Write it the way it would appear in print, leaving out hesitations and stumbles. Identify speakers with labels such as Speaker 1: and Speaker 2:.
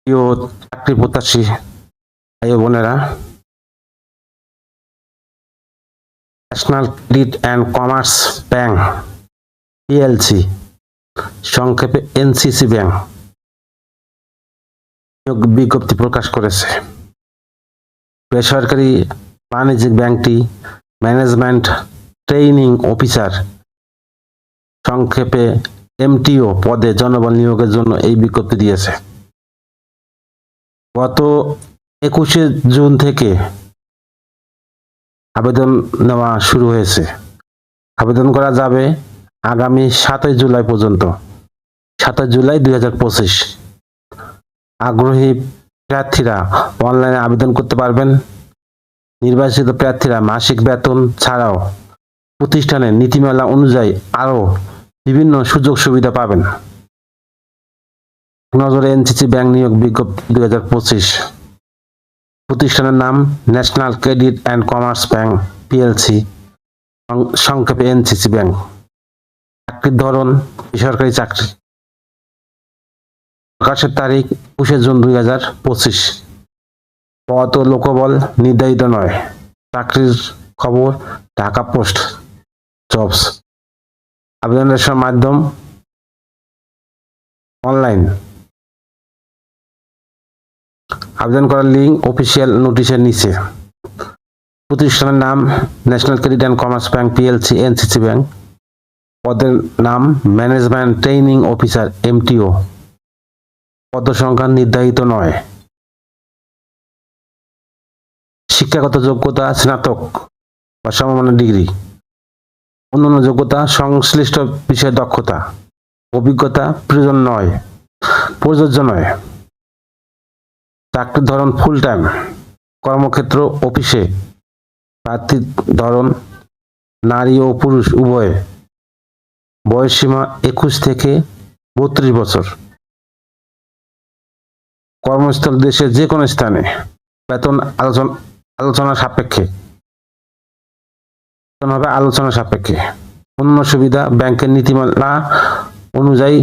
Speaker 1: প্রিয় চাকরি প্রত্যাশী ভাই ও বোনেরা, national credit and commerce bank PLC, সংক্ষেপে এনসিসি ব্যাংক নিয়োগ বিজ্ঞপ্তি প্রকাশ করেছে। বেসরকারি বাণিজ্যিক ব্যাংকটি ম্যানেজমেন্ট ট্রেইনিং অফিসার, সংক্ষেপে এমটিও পদে জনবল নিয়োগের জন্য এই বিজ্ঞপ্তি দিয়েছে। গত 21শে জুন থেকে আবেদন নেওয়া শুরু হয়েছে। আবেদন করা যাবে আগামী 7 জুলাই পর্যন্ত, 7 জুলাই 2025। আগ্রহী প্রার্থীরা অনলাইনে আবেদন করতে পারবেন। নির্বাচিত প্রার্থীরা মাসিক বেতন ছাড়াও প্রতিষ্ঠানের নীতিমালা অনুযায়ী আরও বিভিন্ন সুযোগ সুবিধা পাবেন। নজরে এনসিসি ব্যাংক নিয়োগ বিজ্ঞপ্তি 2025। প্রতিষ্ঠানের নাম national credit and commerce bank PLC, সংক্ষেপে এনসিসি ব্যাংক। চাকরির ধরন বেসরকারি চাকরি। প্রকাশের তারিখ 21শে জুন 2025। পদ ও লোকবল নির্ধারিত নয়। চাকরির খবর ঢাকা পোস্ট জবস। আবেদনের মাধ্যম অনলাইন। আবেদন করার লিঙ্ক অফিসিয়াল নোটিশের নিচে। প্রতিষ্ঠানের নাম national credit and commerce bank PLC NCC bank. পদের নাম ম্যানেজমেন্ট ট্রেইনিং অফিসার এমটিও। পদসংখ্যা নির্ধারিত নয়। শিক্ষাগত যোগ্যতা স্নাতক বা সমমানের ডিগ্রি। অন্যান্য যোগ্যতা সংশ্লিষ্ট বিষয়ে দক্ষতা, অভিজ্ঞতা প্রযোজ্য নয়। চাকরির ধরন ফুল টাইম। কর্মক্ষেত্র অফিসে। প্রার্থীর ধরন নারী ও পুরুষ উভয়। বয়সসীমা 21 থেকে 32 বছর। কর্মস্থল দেশের যে কোনো স্থানে। বেতন আলোচনা সাপেক্ষে। অন্যান্য সুবিধা ব্যাংকের নীতিমালা অনুযায়ী।